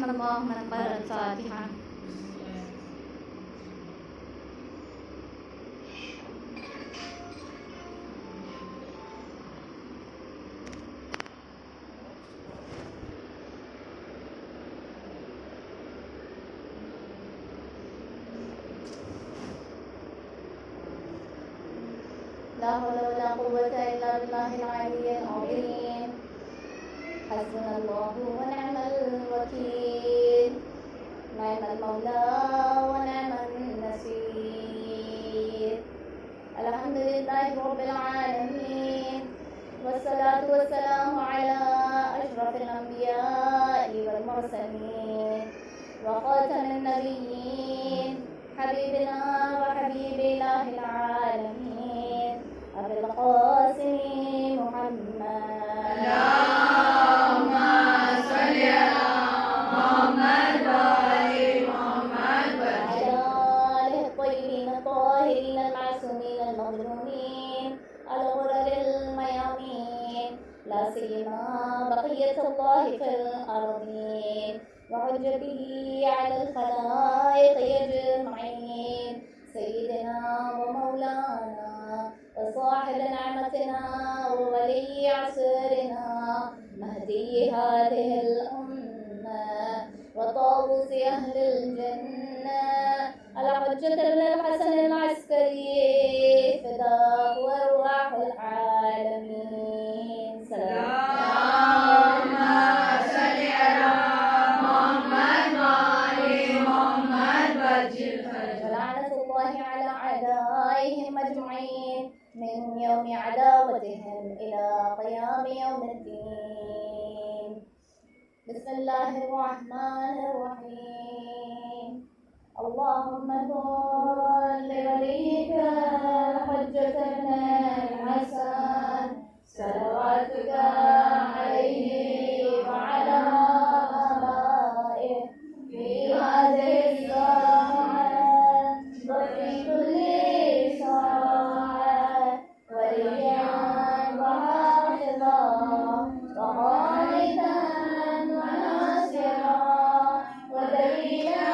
رحم الله من قرأ الفاتحة. لا حول ولا قوة إلا بالله العلي العظيم. حسبنا الله ونعم الوكيل، نعم المولى ونعم النصير. الحمد لله رب العالمين، والصلاة والسلام على أشرف الأنبياء والمرسلين وخاتم النبيين، حبيبنا وحبيب إله العالمين أبي القاسم محمد. اللهم صل على محمد وآل محمد وعلى آله الطيبين الطاهرين المعصومين المظلومين الغرر الميامين، لا سيما بقية الله في الأرضين وحجته على الخلائق أجمعين، سيدنا ومولانا وصاحب نعمتنا وولي عصرنا مهدي هذه الأمة وطاووس أهل الجنة الحجة بن الحسن العسكري فداه أرواح العالمين. اللهم صل على محمد وآل محمد وجل ولعنة الله على أعدائهم أجمعين من يوم عداوتهم إلى قيام يوم الدين. بسم الله الرحمن الرحيم. اللهم كن لوليك الحجة بن الحسن صلواتك عليه وعلى آبائه في هذه الساعة وفي كل ساعة وليا وحافظا وقائدا وناصرا ودليلا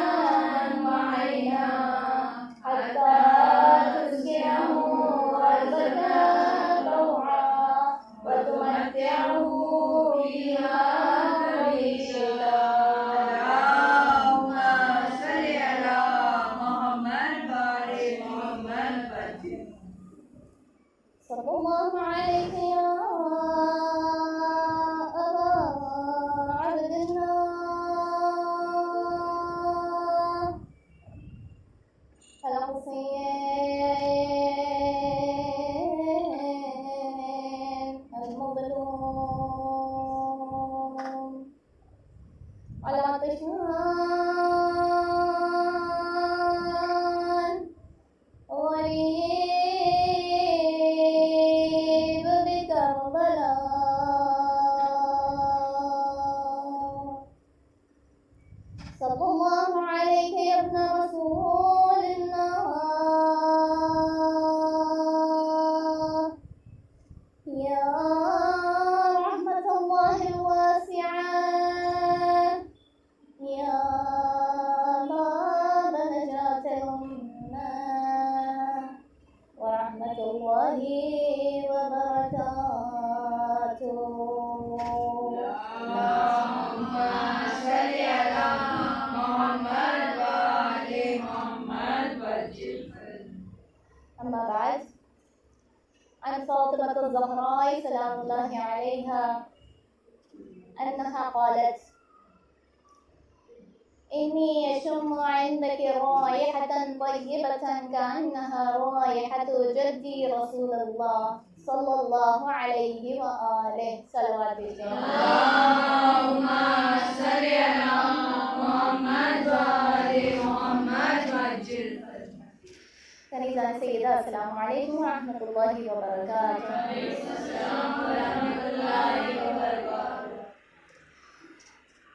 وعينا حتى تسكنه أرضك طوعا وتمتعه فيها طويلا. اللهم صل على محمد وآل محمد وجل صلى الله عليك يا أبا عبد الله الحسين المظلوم العطشان غريب بكربلاء. صلى الله عليك يا ابن رسول الله، يا رحمة الله الواسعة، يا باب نجاة الأمة ورحمة الله وبركاته. اللهم صل على محمد وآل محمد وجل. أما بعد، عن فاطمة الزهراء سلام الله عليها أنها قالت: إني أشم عندك رائحة طيبة كأنها رائحة جدي رسول الله صلى الله عليه وآله صلوات اللهم صل على محمد وآل محمد وجل. كنيزة سيدة السلام عليكم ورحمة الله وبركاته. السلام ورحمة الله وبركاته.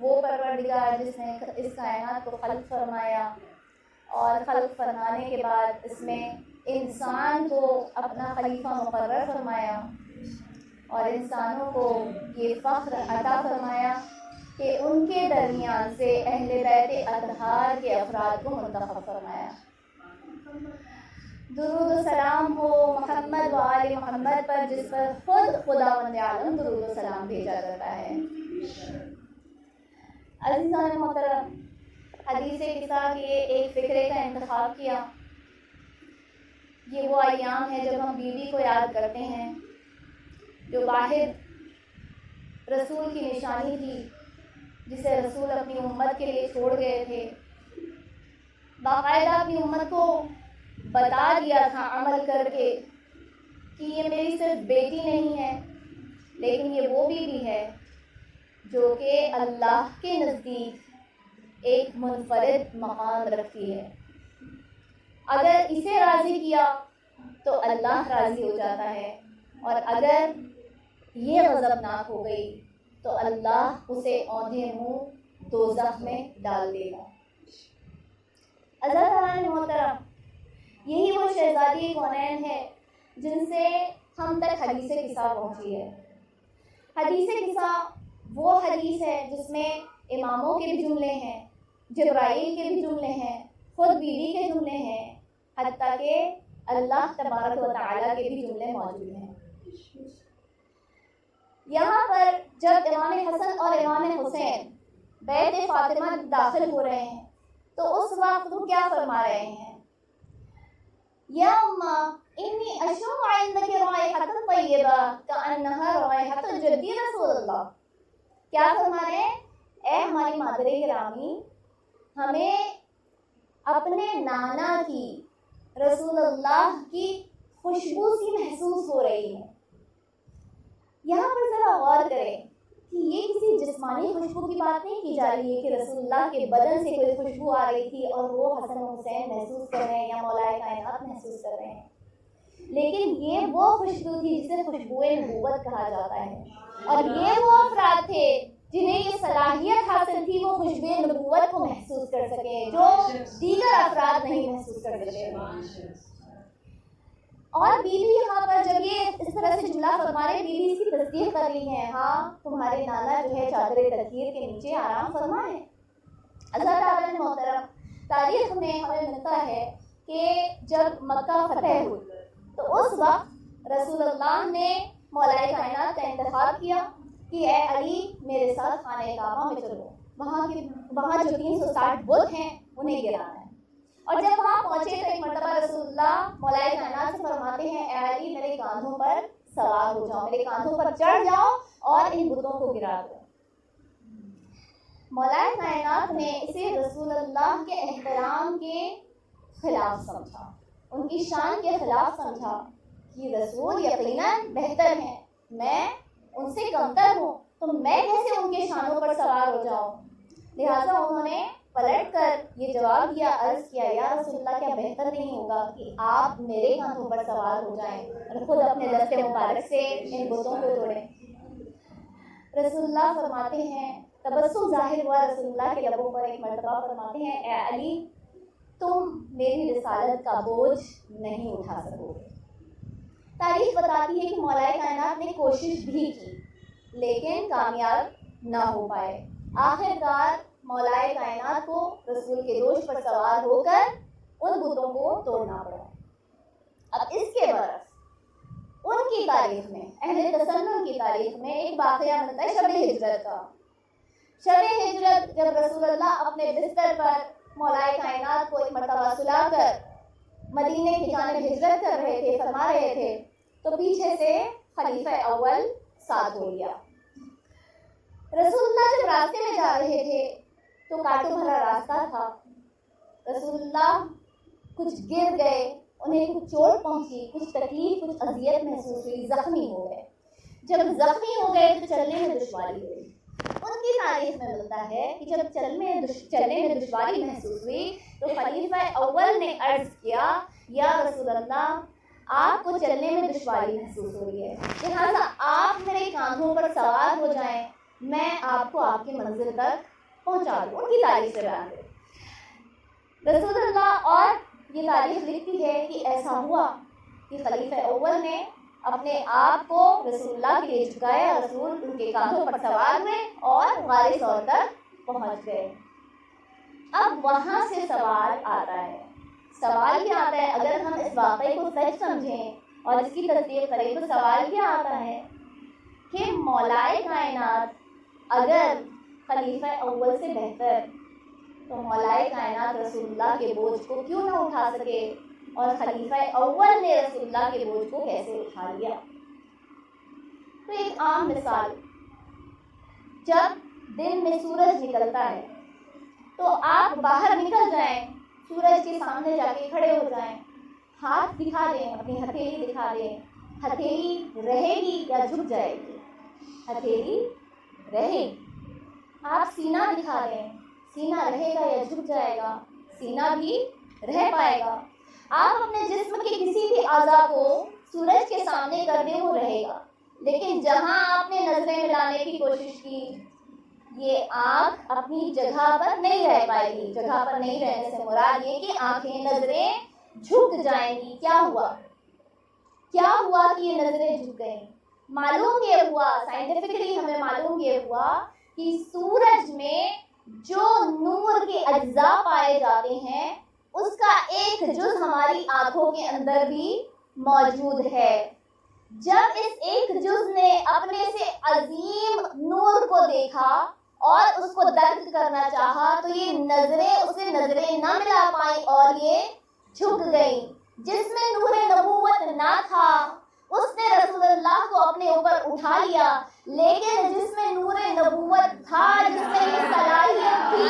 وہ پروردگار جس نے اس کائنات کو خلق فرمایا اور خلق فرمانے کے بعد اس میں انسان کو اپنا خلیفہ مقرر فرمایا اور انسانوں کو یہ فخر عطا فرمایا کہ ان کے درمیان سے اہل بیت اطہار کے افراد کو منتخب فرمایا۔ درود و سلام ہو محمد و آل محمد پر، جس پر خود خداوند عالم درود و سلام بھیجا کرتا ہے۔ عزیزان محترم، حدیث قصہ کے ایک فقرے کا انتخاب کیا۔ یہ وہ ایام ہے جب ہم بیوی کو یاد کرتے ہیں جو واحد رسول کی نشانی تھی، جسے رسول اپنی امت کے لیے چھوڑ گئے تھے۔ باقاعدہ اپنی امت کو بتا دیا تھا عمل کر کے کہ یہ میری صرف بیٹی نہیں ہے، لیکن یہ وہ بیوی ہے جو کہ اللہ کے نزدیک ایک منفرد مقام رکھتی ہے۔ اگر اسے راضی کیا تو اللہ راضی ہو جاتا ہے، اور اگر یہ غضبناک ہو گئی تو اللہ اسے اوندھے منہ دوزخ میں ڈال دے گا۔ عزیزان محترم، یہی وہ شہزادی کونین ہے جن سے ہم تک حدیث قصہ پہنچی ہے۔ حدیث قصہ وہ حدیث ہے جس میں اماموں کے بھی جملے ہیں، جبرائیل کے بھی جملے ہیں، خود بیوی کے جملے ہیں، حتیٰ کہ اللہ تبارک و تعالیٰ کے بھی جملے موجود ہیں۔ یہاں پر جب امام حسن اور امام حسین بیت فاطمہ داخل ہو رہے ہیں تو اس وقت وہ کیا فرما رہے ہیں؟ یا اماں انی اشم عندک رائحۃ طیبہ کأنہا رائحۃ جدی رسول اللہ۔ کیا فرما رہے ہیں؟ اے ہماری مادر گرامی، ہمیں اپنے نانا کی، رسول اللہ کی خوشبو سی محسوس ہو رہی ہے۔ یہاں پر ذرا غور کریں کہ یہ کسی جسمانی خوشبو کی بات نہیں کی جا رہی ہے کہ رسول اللہ کے بدن سے کوئی خوشبو آ رہی تھی اور وہ حسن و حسین محسوس کر رہے ہیں یا مولا کائنات محسوس کر رہے ہیں، لیکن یہ وہ خوشبو تھی جسے خوشبوئے نبوت کہا جاتا ہے، اور یہ وہ افراد تھے جنہیں یہ صلاحیت حاصل تھی وہ خوشبوئے نبوت کو محسوس کر سکے جو دیگر افراد نہیں محسوس کر سکتے۔ اور بیوی یہاں پر جب یہ اس طرح سے جملہ فرما رہے، بیوی اس کی تصدیق کر رہی ہے، ہاں تمہارے نانا جو ہے چادر تطہیر کے نیچے آرام فرما ہے۔ عزیزان محترم، تاریخ میں ہمیں ملتا ہے کہ جب مکہ فتح ہوئی تو اس وقت رسول اللہ نے مولا کائنات کا انتخاب کیا کہ اے علی میرے ساتھ خانہ کعبہ میں چلو، وہاں جو 360 بت ہیں انہیں گرانا ہے۔ اور جب وہاں پہنچے تو ایک مرتبہ رسول اللہ مولا کائنات سے فرماتے ہیں اے علی میرے کاندھوں پر سوار ہو جاؤ، میرے کاندھوں پر چڑھ جاؤ اور ان بتوں کو گرا دو۔ مولا کائنات نے اسے رسول اللہ کے احترام کے خلاف سمجھا، ان کی شان کے خلاف سمجھا کہ رسول یقیناً بہتر ہیں، میں ان سے کمتر ہوں تو میں کیسے ان کے شانوں پر سوار ہو جاؤں۔ لہٰذا انہوں نے پلٹ کر یہ جواب دیا، عرض کیا یا رسول اللہ کیا بہتر نہیں ہوگا کہ آپ میرے کاندھوں پر سوار ہو جائیں اور خود اپنے دست مبارک سے ان بتوں کو توڑیں۔ رسول اللہ فرماتے ہیں، تبسم ظاہر ہوا رسول اللہ کے لبوں پر، ایک مرتبہ فرماتے ہیں اے علی تم میری رسالت کا بوجھ نہیں اٹھا سکو گے۔ تاریخ بتاتی ہے کہ مولا کائنات نے کوشش بھی کی لیکن کامیاب نہ ہو پائے۔ آخر کار مولا کائنات کو رسول کے دوش پر سوار ہو کر ان بتوں کو توڑنا پڑا۔ اب اس کے برعکس ان کی تاریخ میں، اہل تسنن کی تاریخ میں ایک واقعہ ملتا ہے شب ہجرت کا۔ شب ہجرت جب رسول اللہ اپنے بستر پر مولا کائنات کو ایک مرتبہ سلا کر مدینے کی جانب ہجرت کر رہے تھے، فرما رہے تھے، تو پیچھے سے خلیفہ اول ساتھ ہو گیا۔ رسول اللہ جب راستے میں جا رہے تھے تو کانٹوں بھرا راستہ تھا، رسول اللہ کچھ گر گئے، انہیں کچھ چوٹ پہنچی، کچھ تکلیف، کچھ اذیت محسوس ہوئی، زخمی ہو گئے۔ جب زخمی ہو گئے تو چلنے میں دشواری ہوئی۔ ان کی تاریخ میں ملتا ہے کہ جب چلنے میں دشواری محسوس ہوئی تو خلیفہ اول نے عرض کیا یا رسول اللہ آپ کو چلنے میں دشواری محسوس ہو رہی ہے، لہٰذا آپ میرے کاندھوں پر سوار ہو جائیں، میں آپ کو آپ کی منزل تک پہنچا دوں۔ ان کی تاریخ سے بیان ہے رسول اللہ، اور یہ تاریخ لکھتی ہے کہ ایسا ہوا کہ خلیفہ اول نے اپنے آپ کو رسول اللہ کے لیے جھکایا، رسول ان کے کاندھوں پر سوار ہوئے اور غار ثور تک پہنچ گئے۔ اب وہاں سے سوال آتا ہے، سوال کیا آتا ہے؟ اگر ہم اس واقعے کو سچ سمجھیں اور اس کی تصدیق کریں تو سوال کیا آتا ہے کہ مولائے کائنات اگر خلیفہ اول سے بہتر تو مولائے کائنات رسول اللہ کے بوجھ کو کیوں نہ اٹھا سکے، اور خلیفہ اول نے رسول اللہ کے بوجھ کو کیسے اٹھا لیا؟ تو ایک عام مثال، جب دن میں سورج نکلتا ہے تو آپ باہر نکل جائیں، سورج کے سامنے جا کے کھڑے ہو جائیں، ہاتھ دکھا دیں، اپنی ہتھیلی دکھا دیں، ہتھیلی رہے گی یا جھک جائے گی؟ ہتھیلی رہے گی۔ آپ سینہ دکھا دیں، سینہ رہے گا یا جھک جائے گا؟ سینہ بھی رہ پائے گا۔ آپ اپنے جسم کے کسی بھی اعضاء کو سورج کے سامنے کر دیں، وہ رہے گا، لیکن جہاں آپ نے نظریں ملانے کی کوشش کی، یہ آنکھ اپنی جگہ پر نہیں رہ پائے گی۔ جگہ پر نہیں رہنے سے مراد یہ کہ آنکھیں، نظریں جھک جائیں گی۔ کیا ہوا کہ یہ نظریں جھک گئیں؟ معلوم یہ ہوا، سائنٹیفکلی ہمیں معلوم یہ ہوا کہ سورج میں جو نور کے اجزاء پائے جاتے ہیں اس کا ایک جز ہماری آنکھوں کے اندر بھی موجود ہے۔ جب اس ایک جز نے اپنے سے عظیم نور کو دیکھا اور اس کو درک کرنا چاہا تو یہ نظریں اسے نظریں نہ ملا پائیں اور یہ جھک گئیں۔ جس میں نور نبوت نہ تھا اس نے رسول اللہ کو اپنے اوپر اٹھا لیا، لیکن جس میں نور نبوت تھا، جس میں یہ صلاحیت تھی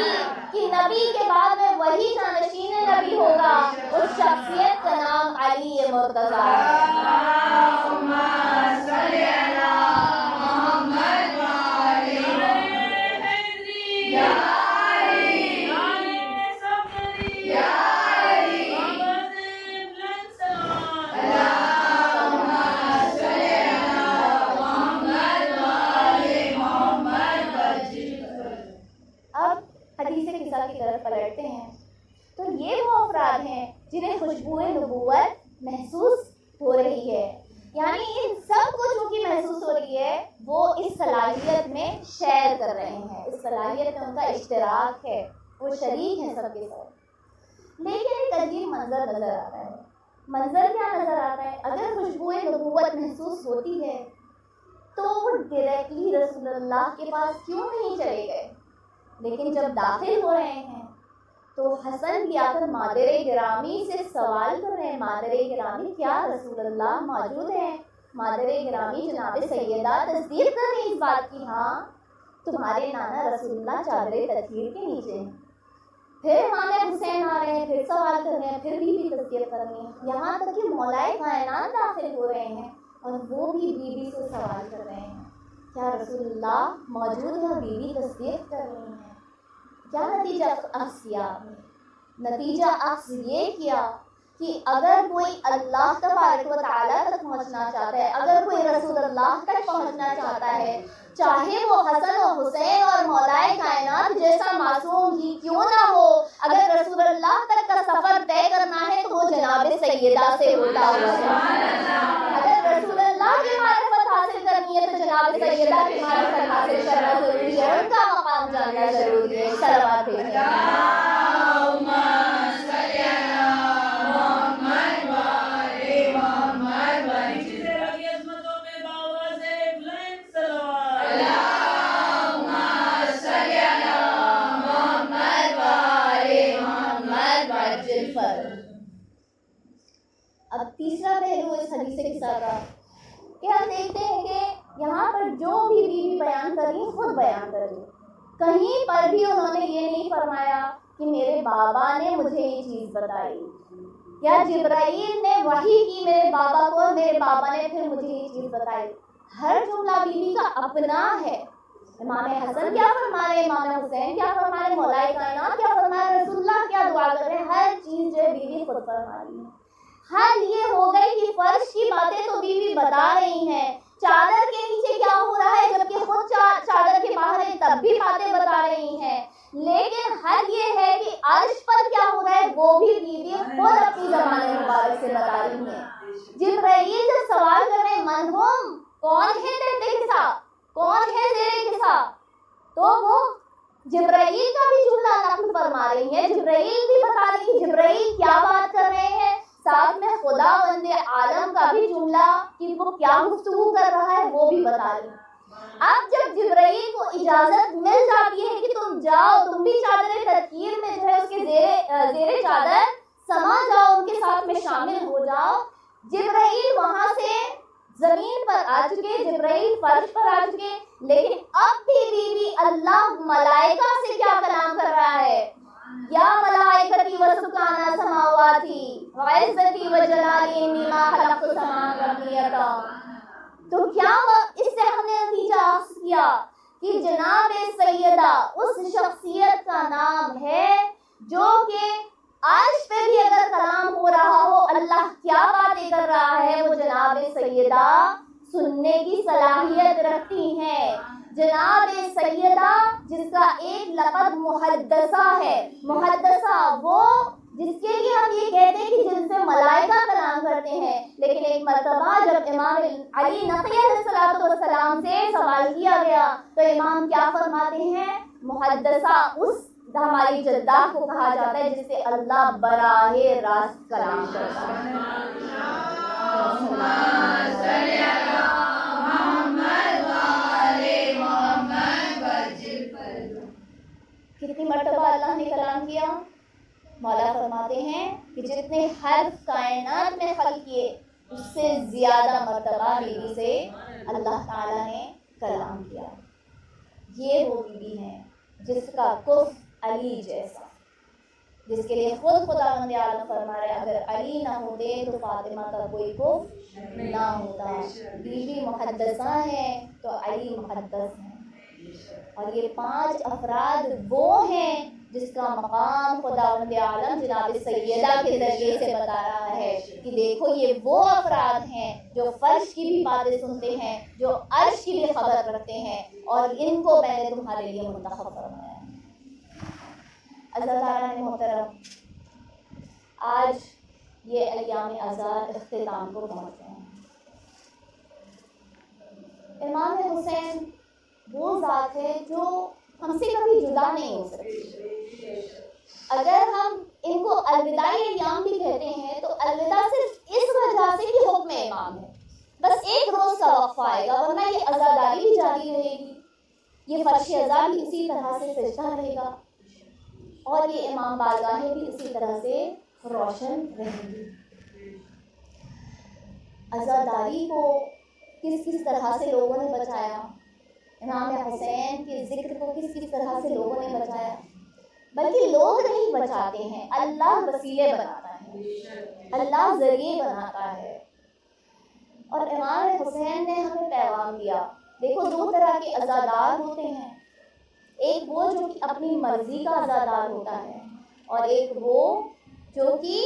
کہ نبی کے بعد میں وہی جانشین نبی ہوگا، اس شخصیت کا نام علی مرتضیٰ ہے۔ پلٹتے ہیں تو یہ وہ افراد ہیں جنہیں خوشبوئے نبوت محسوس ہو رہی ہے، یعنی ان سب کو جو کہ محسوس ہو رہی ہے وہ اس صلاحیت میں شیئر کر رہے ہیں، اس صلاحیت میں ان کا اشتراک ہے، وہ شریک ہیں سب کے ساتھ۔ لیکن ایک عجیب منظر نظر آتا ہے۔ منظر کیا نظر آتا ہے؟ اگر خوشبوئے نبوت محسوس ہوتی ہے تو وہ ڈائریکٹلی رسول اللہ کے پاس کیوں نہیں چلے گئے؟ لیکن جب داخل ہو رہے ہیں تو حسن بھی آ کر مادر گرامی سے سوال کر رہے ہیں، مادر گرامی کیا رسول اللہ موجود ہیں؟ مادر گرامی جناب سیدہ تصدیق کر رہی اس بات کی، ہاں تمہارے نانا رسول اللہ چادر تطہیر کے نیچے ہیں۔ پھر امام حسین آ رہے ہیں، پھر سوال کر رہے ہیں، پھر بھی تصدیق کر رہی ہیں، یہاں تک کہ مولائے کائنات داخل ہو رہے ہیں اور وہ بھی بیوی سے سوال کر رہے ہیں کیا رسول اللہ موجود ہے، اور بیوی تصدیق کر رہی ہیں۔ کیا نتیجہ اخذ کیا؟ نتیجہ اخذ یہ کیا کہ اگر کوئی اللہ تبارک و تعالیٰ تک پہنچنا چاہتا ہے، اگر کوئی رسول اللہ تک پہنچنا چاہتا ہے، چاہے وہ حسن و حسین اور مولائے کائنات جیسا معصوم ہی کیوں نہ ہو، اگر رسول اللہ تک کا سفر طے کرنا ہے تو وہ جناب سیدہ سے ہوتا ہوا ہے۔ اگر رسول اللہ کی معرفت حاصل کرنی ہے تو جناب سیدہ کی معرفت حاصل کرنا ضروری ہے، ان کا مقام جاننا ضروری ہے۔ صلوات بھیجیں۔ اب تیسرا پہلو اس حدیث قصہ کا کہ ہم دیکھتے ہیں کہ یہاں پر جو بھی بیوی بیان کر رہی خود بیان کر رہی، کہیں پر بھی انہوں نے یہ نہیں فرمایا کہ میرے بابا نے مجھے یہ چیز بتائی یا جبرائیل نے وحی کی میرے بابا کو اور میرے بابا نے پھر مجھے یہ چیز بتائی۔ ہر جملہ بیوی کا اپنا ہے۔ امام حسن کیا فرما رہے، امام حسین کیا فرما رہے، مولائے کائنات کیا فرما رہے، رسول اللہ کیا دعا کر رہے ہیں، ہر چیز جو ہے بیوی خود فرما رہی ہے۔ حل یہ ہو گئی کہ فرش کی باتیں تو بیوی بتا رہی ہیں، چادر کے نیچے کیا ہو رہا ہے جبکہ خود چادر کے باہر ہیں تب بھی باتیں بتا رہی ہیں، لیکن حل یہ ہے کہ عرش پر کیا ہو رہا ہے وہ بھی بیوی خود اپنی زبان مبارک سے بتا رہی ہیں۔ جبرائیل جب سوال کر رہے ہیں تو وہ جبرائیل کا بھی جملہ نقل فرما رہی ہیں، جبرائیل بھی بتا رہی ہیں جبرائیل کیا بات کر رہے ہیں، ساتھ میں خداوند عالم کا بھی جملہ کہ وہ کیا گفتگو کر رہا ہے وہ بھی بتا رہی ہیں۔ اب جب جبرائیل کو اجازت مل جاتی ہے کہ تم جاؤ، تم بھی چادر تذکیر میں جو ہے اس کے زیر چادر سما جاؤ، ان کے ساتھ میں شامل ہو جاؤ، جبرائیل وہاں سے زمین پر آ چکے، جبرائیل فرش پر آ چکے، لیکن اب بھی اللہ ملائکہ سے کیا کلام کر رہا ہے، یا ملائکتی و سکانہ سماواتی وعزتی و جلالی انی ما خلقت سماء ربیتا۔ تو کیا اس سے ہم نے نتیجہ حاصل کیا کہ جناب سیدہ اس شخصیت کا نام ہے جو کہ عرش پہ بھی اگر کلام ہو رہا ہو، اللہ کیا باتیں کر رہا ہے، وہ جناب سیدہ سننے کی صلاحیت رکھتی ہیں۔ جناب سیدہ جس کا ایک لقب محدثہ ہے، محدثہ وہ جس کے لیے ہم یہ کہتے ہیں کہ جن سے ملائکہ کلام کرتے ہیں، لیکن ایک مرتبہ جب امام علی نقی علیہ السلام سے سوال کیا گیا تو امام کیا فرماتے ہیں، محدثہ اس ہماری جدہ کو کہا جاتا ہے جس سے اللہ براہ راست کلام کرتا ہے۔ کتنی مرتبہ اللہ نے کلام کیا؟ مولا فرماتے ہیں کہ جتنے حرف کائنات میں خلق کیے اس سے زیادہ مرتبہ بیوی سے اللہ تعالیٰ نے کلام کیا۔ یہ وہ بیوی ہے جس کا کف علی جیسا، جس کے لیے خود خداوند عالم فرما رہے اگر علی نہ ہوتے تو فاطمہ کا کوئی کف نہ ہوتا۔ بیوی محدثہ ہے تو علی محدث ہے، اور یہ 5 افراد وہ ہیں جس کا مقام خداوند عالم جناب سیدہ کے ذریعے سے بتا رہا ہے کہ دیکھو یہ وہ افراد ہیں جو فرش کی بھی باتیں سنتے ہیں، جو عرش کی بھی خبر رکھتے ہیں، اور ان کو میں نے تمہارے لیے منتخب فرمایا ہے۔ عزیزان محترم، آج یہ ایام آزاد اختتام کو پہنچے ہیں۔ امام حسین وہ ذات ہے جو ہم سے کبھی جدا نہیں ہو سکتی۔ اگر ہم ان کو الوداعی ایام بھی کہتے ہیں تو الوداع صرف اس وجہ سے کہ حکم امام ہے، بس ایک روز کا وقفہ آئے گا، ورنہ یہ عزاداری بھی جاری رہے گی، یہ فرش عزا بھی اسی طرح سے سجدہ رہے گا، اور یہ امام بارگاہیں بھی اسی طرح سے روشن رہیں گی۔ عزاداری کو کس طرح سے لوگوں نے بچایا، امام حسین کے ذکر کو کس طرح سے لوگوں نے بچایا، بلکہ لوگ نہیں بچاتے ہیں، اللہ وسیلے بناتا ہے، اللہ ذریعے بناتا ہے۔ اور امام حسین نے ہمیں پیغام دیا، دیکھو 2 طرح کے عزادار ہوتے ہیں، ایک وہ جو کہ اپنی مرضی کا عزادار ہوتا ہے، اور ایک وہ جو کہ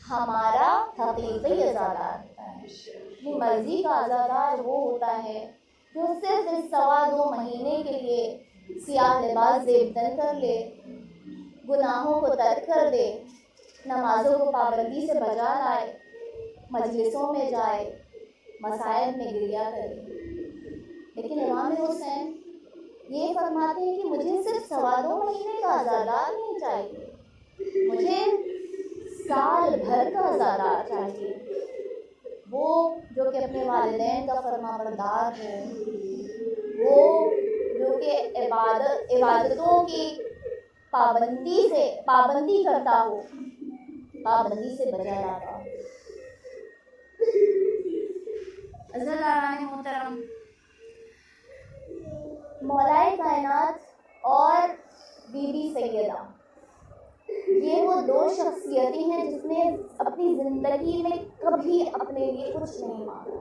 ہمارا حقیقی عزادار ہوتا ہے۔ اپنی مرضی کا عزادار وہ ہوتا ہے جو صرف اس 2.25 مہینے کے لیے سیاہ لباس زیب تن کر لے، گناہوں کو ترک کر دے، نمازوں کو پابندی سے بجا لائے، مجلسوں میں جائے، مسائل میں گریا کرے۔ لیکن امام حسین یہ فرماتے ہیں کہ مجھے صرف 2.25 مہینے کا عزادار نہیں چاہیے، مجھے سال بھر کا عزادار چاہیے، وہ جو کہ اپنے والدین کا فرما بردار ہے، وہ جو کہ عبادتوں کی پابندی کرتا ہو، پابندی سے بجا لاتا ہو۔ عزیزان محترم، مولائے کائنات اور بی بی سیدہ یہ وہ 2 شخصیتیں ہیں جس نے اپنی زندگی میں کبھی اپنے لیے کچھ نہیں مانگا،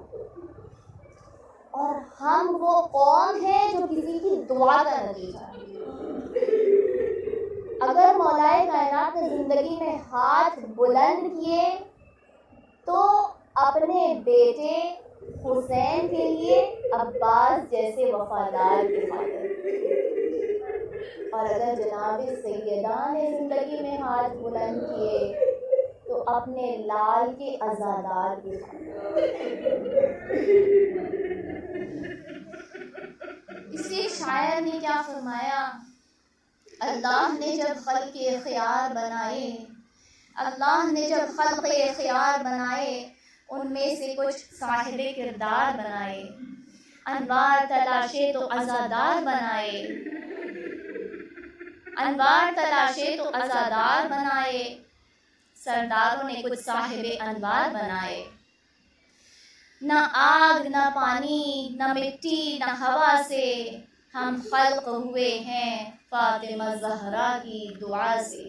اور ہم وہ قوم ہیں جو کسی کی دعا کا نتیجہ ہے۔ اگر مولائے کائنات نے زندگی میں ہاتھ بلند کیے تو اپنے بیٹے حسین کے لیے عباس جیسے وفادار کے خاطر، اور اگر جناب سیدہ نے زندگی میں ہاتھ بلند کیے تو اپنے لال کے عزادار کے خاطر۔ اس سے شاعر نے کیا فرمایا، اللہ نے جب خلق خیار بنائے، اللہ نے جب خلق خیار بنائے، ان میں سے کچھ صاحب کردار بنائے، انوار تلاشے تو عزادار بنائے، انوار تلاشے تو عزادار بنائے، سرداروں نے کچھ صاحب انوار بنائے۔ نہ آگ نہ پانی نہ مٹی نہ ہوا سے ہم خلق ہوئے ہیں فاطمہ زہرا کی دعا سے۔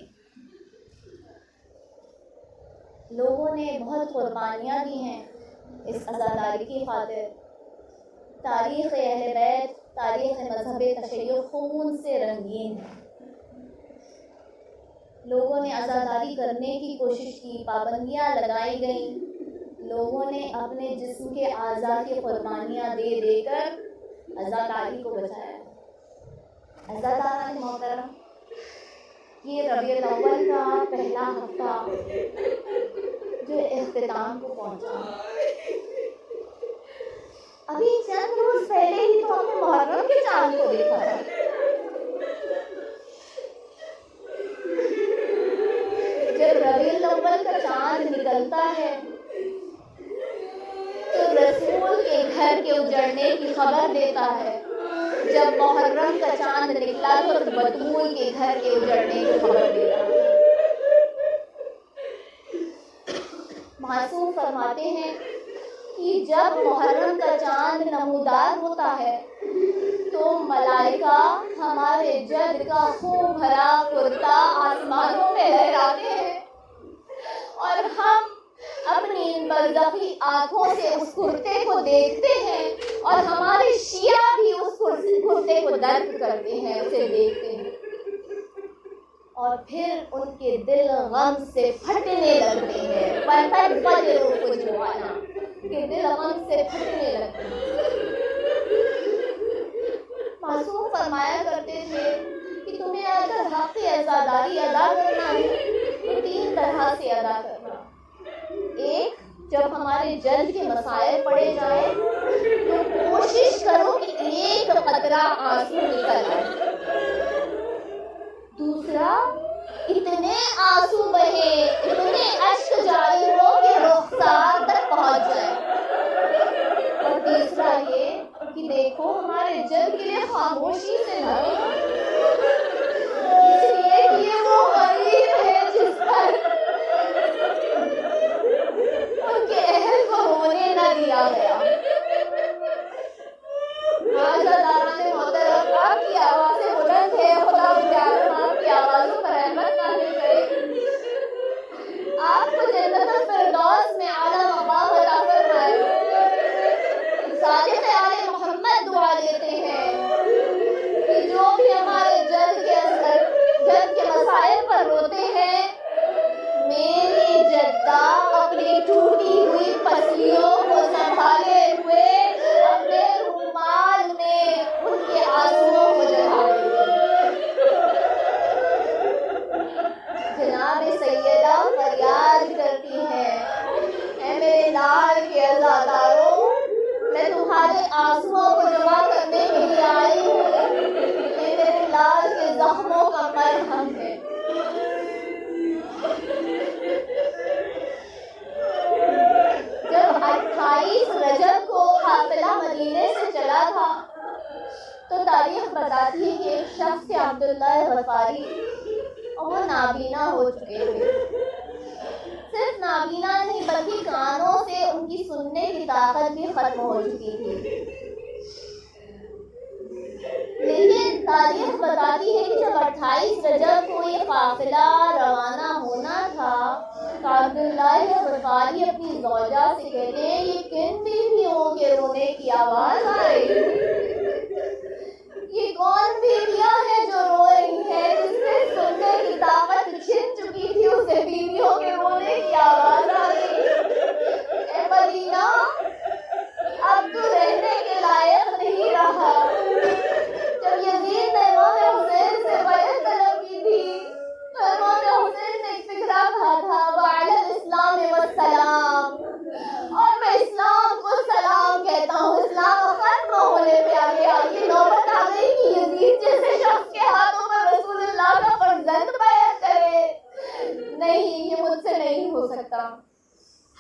لوگوں نے بہت قربانیاں دی ہیں اس عزاداری کی خاطر۔ تاریخ اہل بیت، تاریخ مذہب تشیع خون سے رنگین ہے۔ لوگوں نے عزاداری کرنے کی کوشش کی، پابندیاں لگائی گئیں، لوگوں نے اپنے جسم کے اعضاء کی قربانیاں دے دے کر عزاداری کو بچایا۔ عزاداران محترم، یہ ربیع الاول کا پہلا ہفتہ جو اختتام کو پہنچا، ابھی چند روز پہلے ہی تو ہم نے محرم کے چاند کو دیکھا تھا۔ جب ربیع الاول کا چاند نکلتا ہے تو رسول کے گھر کے اجڑنے کی خبر دیتا ہے، جب محرم کا چاند نکلا تو بطول کے گھر کے اجڑنے کی خبر دیتا ہے۔ معصوم فرماتے ہیں کہ جب محرم کا چاند نمودار ہوتا ہے تو ملائکہ ہمارے جد کا خون بھرا کرتا آسمانوں میں لہراتے ہیں، اور ہم اپنی برزخی آنکھوں سے اس کرتے کو دیکھتے ہیں، اور ہمارے شیعہ بھی اس کرتے کو درک کرتے ہیں، اسے دیکھتے ہیں، اور پھر ان کے دل غم سے پھٹنے لگتے ہیں۔ فَتَنْفَجِرُ فُجُورًا، کہ دل غم سے پھٹنے لگتے ہیں۔ معصوم فرمایا کرتے تھے کہ تمہیں اگر حق عزاداری ادا کرنا ہے تو 3 طرح سے ادا کرنا۔ ایک، جب ہمارے جلد کے مسائل پڑے جائیں تو کوشش کرو کہ ایک قطرہ آنسو نکل آئے۔ دوسرا، اتنے آنسو بہے، اتنے اشک جاری ہو کہ رخسار تک پہنچ جائے۔ اور تیسرا یہ کہ دیکھو ہمارے جلد کے لیے خاموشی سے نہ رہو، اس لیے کہ یہ وہ غریب ہے جس پر ان کے اہل کو ہونے نہ دیا گیا۔ عزاداران محترم، آپ کی آوازیں بلند ہے، خدا آپ کی آوازوں پر رحمت نازل کرے، آپ کو جنت الفردوس میں اعلیٰ مقام عطا فرمائے۔ صادق آل محمد دعا دیتے ہیں کہ جو بھی ہمارے جد کے مسائل پر روتے ہیں، میری جدہ اپنی ٹوٹی ہوئی پسلیوں کو سنبھالے ہوئے اپنے رومال میں ان کے آنسوؤں کو جلا دے۔ جناب سیدہ فریاد کرتی ہیں، اے میرے لال کے عزاداروں، میں تمہارے آنسوؤں کو جمع کرنے کے لیے آئی ہوں، یہ میرے لال کے زخموں کا مرہم ہے۔ جب 28 رجب کو قافلہ مدینے سے چلا تھا تو تاریخ بتاتی ہے کہ ایک شخص تھے عبداللہ غفاری، اور وہ نابینا ہو چکے تھے۔ صرف نابینا نہیں بلکہ کانوں سے ان کی سننے کی طاقت بھی ختم ہو چکی تھی۔ لیکن تاریخ بتاتی ہے کہ جب 28 رجب کو یہ قافلہ روانہ ہونا تھا تو عبداللہ غفاری اپنی زوجہ سے کہتے ہیں، یہ کن بیویوں کے رونے کی آواز آ رہی ہے؟ یہ کون بیویاں ہیں جو رو رہی ہیں؟ جس سے سننے کی طاقت چھن چکی تھی، اسے بیویوں کے رونے کی آواز آ رہی ہے۔ اے مدینہ، اب تو رہنے کے لائق نہیں رہا۔ جب یزید نے امام حسین سے بیعت طلب کی تھی تو امام حسین نے ایک فقرہ کہا تھا، وعلی الاسلام والسلام، اور میں اسلام کو سلام کہتا ہوں۔ اسلام ختم ہونے پہ آ گیا، یہ نوبت آ گئی کہ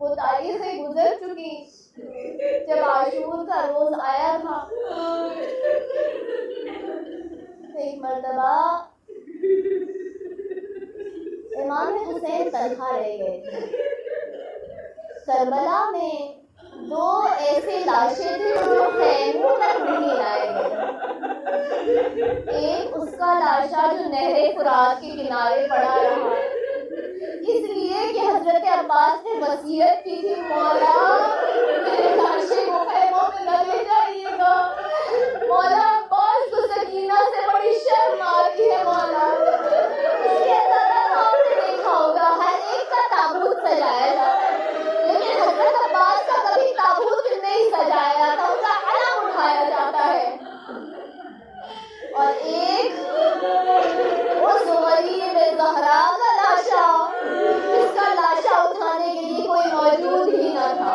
وہ تاریخ سے گزر چکی جب عاشور کا روز آیا تھا۔ ایک مرتبہ امام حسین تنہا رہ گئے تھے۔ کربلا میں دو ایسے لاشیں تھے جو خیموں تک نہیں لائے گئے۔ ایک اس کا لاشا جو نہر فرات کے کنارے پڑا رہا، اس لیے کہ حضرت عباس نے وصیت کی تھی، مولا میرے لاشے کو خیموں میں نہ لے جائیے گا، مولا عباس کو سکینہ سے بڑی شرم آتی ہے مولا۔ اس کے اندر آپ نے دیکھا ہوگا ہر ایک کا تابوت سجایا جاتا ہے، لیکن حضرت عباس کا کبھی تابوت نہیں سجایا جاتا، ان کا علم اٹھایا جاتا ہے۔ اور ایک اس غریب زہرا کا لاشا جس کا لاشا اٹھانے کے لیے کوئی موجود ہی نہ تھا۔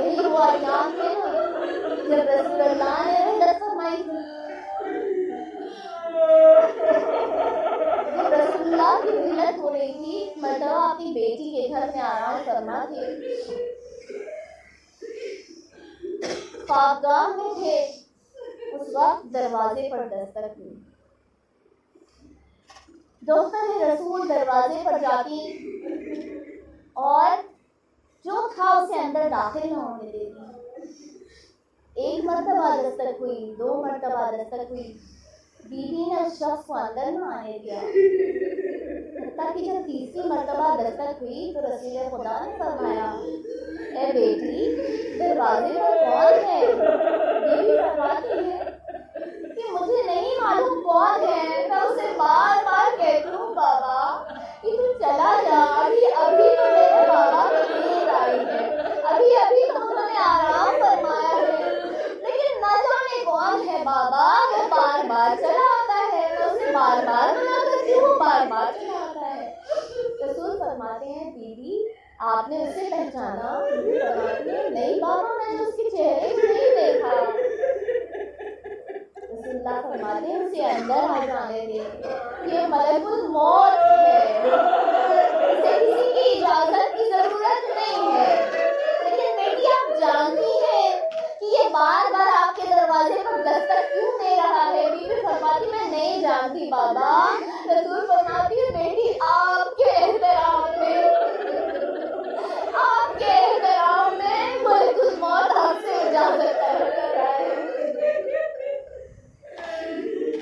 یہی وہ ایام تھے جب رسول اللہ نے رحلت فرمائی تھی، جب رسول اللہ کی رحلت ہو رہی تھی، مرتبہ اپنی بیٹی کے گھر میں آرام فرما تھے، خوابگاہ میں تھے، اس وقت دروازے پر دستک ہوئی۔ دختر رسول دروازے پر جاتی اور جو تھا اسے اندر داخل نہ ہونے دیتی۔ ایک مرتبہ دستک ہوئی، دو مرتبہ دستک ہوئی، بیوی نے اس شخص کو اندر نہ آنے دیا، حتیٰ کہ جب تیسری مرتبہ دستک ہوئی تو رسول خدا نے فرمایا، اے بیٹی دروازے پر کون ہے؟ بیوی فرماتی ہے کہ مجھے نہیں معلوم کون ہے، میں اسے بار بار کہتی ہوں بابا کہ تو چلا جا، ابھی تو میرے بابا کی نیند آئی ہے، ابھی تو انہوں نے آرام فرمایا ہے، لیکن نہ جانے کون ہے بابا، وہ بار بار چلا آتا ہے، میں اسے بار بار منع کرتی ہوں، بار بار چلا آتا ہے۔ رسول فرماتے ہیں بیوی آپ نے اسے پہچانا؟ بیوی فرماتی ہے نہیں بابا میں نے اس کے چہرے کو نہیں دیکھا۔ رسول اللہ فرماتے ہیں اسے اندر آ جانے دیں، یہ ملک الموت ہے، اسے کسی کی اجازت کی ضرورت نہیں ہے۔ لیکن بیٹی آپ جانتی ہیں کہ یہ بار بار آپ کے دروازے پر دستک کیوں دے رہا ہے؟ بیوی فرماتی میں نہیں جانتی بابا۔ رسول فرماتی ہے بیٹی آپ کے احترام میں ملک الموت آپ سے اجازت طلب کر رہا ہے۔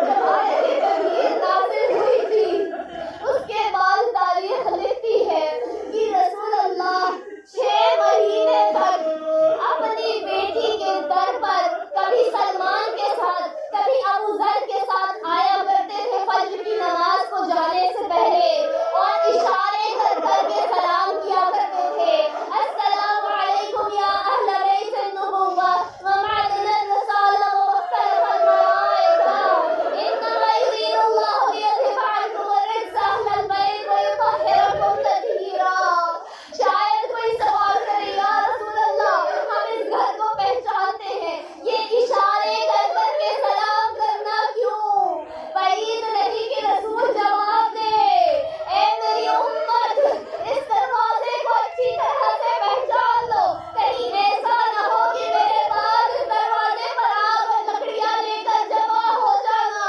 جب آیت تغییر نازل ہوئی تھی اس کے بعد تاریخ لکھتی ہے کہ رسول اللہ 6 مہینے تک اپنی بیٹی کے در پر کبھی سلمان کے ساتھ کبھی ابو ذر کے ساتھ آیا کرتے تھے فجر کی نماز کو جانے سے پہلے، اور اشارے کر کر کے سلام کیا کرتے تھے، السلام علیکم یا اہل بیت النبوہ ومعدن الرسالہ ومختلف الملائکہ، انما یرید اللہ لیذھب عنکم الرجس اہل البیت ویطہرکم تطہیرا۔ شاید کوئی سوال کرے یا رسول اللہ ہم اس گھر کو پہچانتے ہیں، یہ اشارے کر کر کے سلام کرنا کیوں؟ بعید نہیں کہ رسول جواب دے، اے میری امت اس دروازے کو اچھی طرح سے پہچان لو، کہیں ایسا نہ ہو کہ میرے بعد اس دروازے پر آگ اور لکڑیاں لے کر جمع ہو جانا۔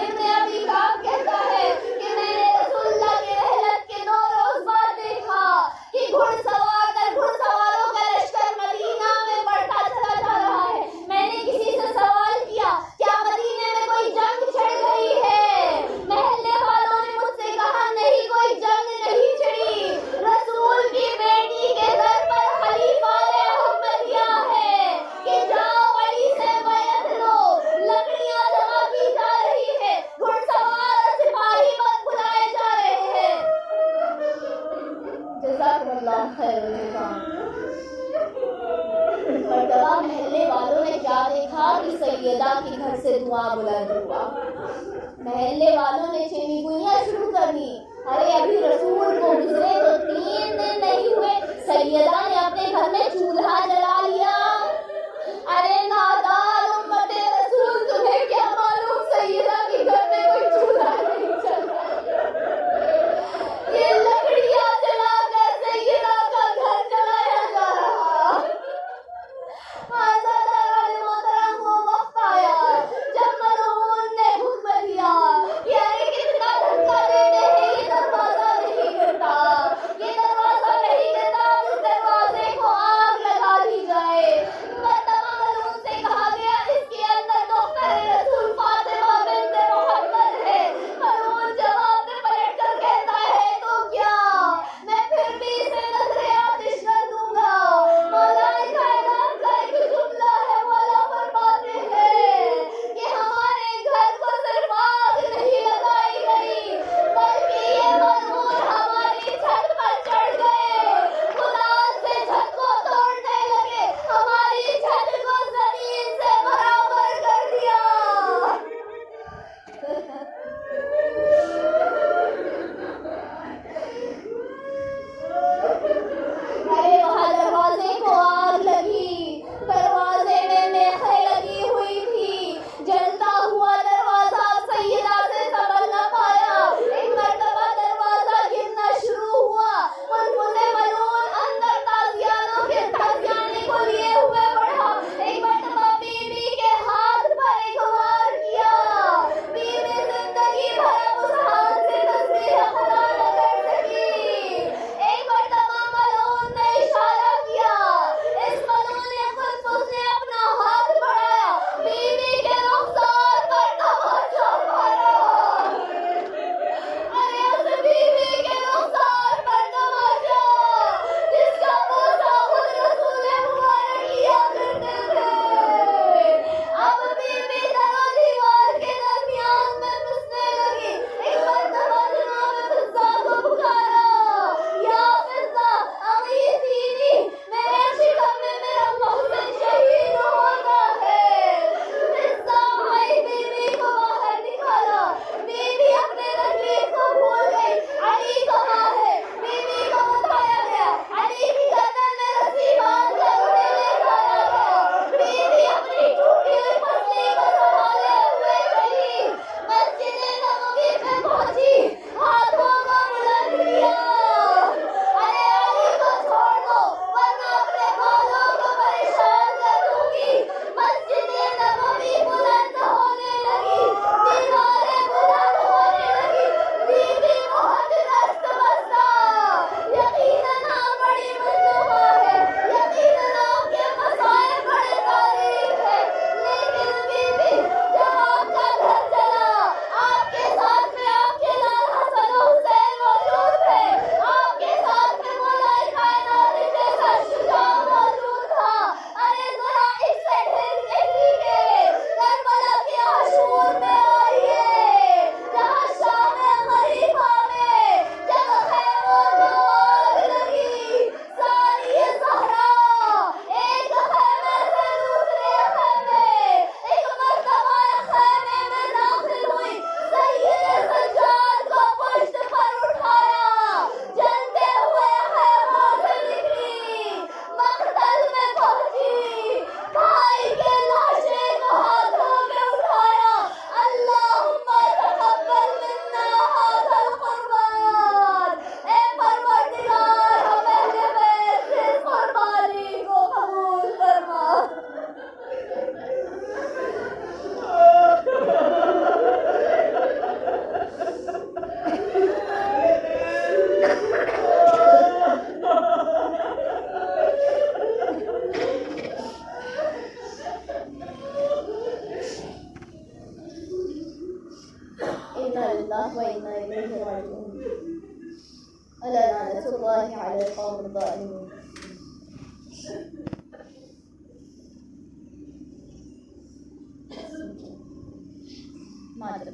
ابن ابی کعب کہتا ہے کہ میں نے رسول اللہ کے رحلت کے 2 روز بعد دیکھا کہ گھڑ سواروں کا لشکر مدینہ میں بڑھتا چلا جا رہا ہے۔ میں نے کسی سے سوال کیا کیا مدینے میں کوئی جنگ چھڑ گئی ہے؟ محلے والوں نے مجھ سے کہا نہیں کوئی جنگ نہیں چھڑی، رسول کی بیٹی کے در پر خلیفہ نے حکم دیا ہے کہ جاؤ علی سے بیعت لو، لکڑیاں جمع کی جا رہی ہے، گھڑ سوار اور سپاہی بلائے جا رہے ہیں۔ جزاکم اللہ خیر الجزا۔ مرتبہ محلے والوں نے کیا دیکھا کہ سیدہ کے گھر سے دھواں بلند ہوا، محلے والوں نے چینی گوئیاں شروع کر دی، ارے ابھی رسول کو گزرے تو 3 دن نہیں ہوئے، سیدہ نے اپنے گھر میں چولہا جلا لیا۔ لله وإنا إليه راجعون. ألا لعنة الله على القوم الظالمين. معذرة.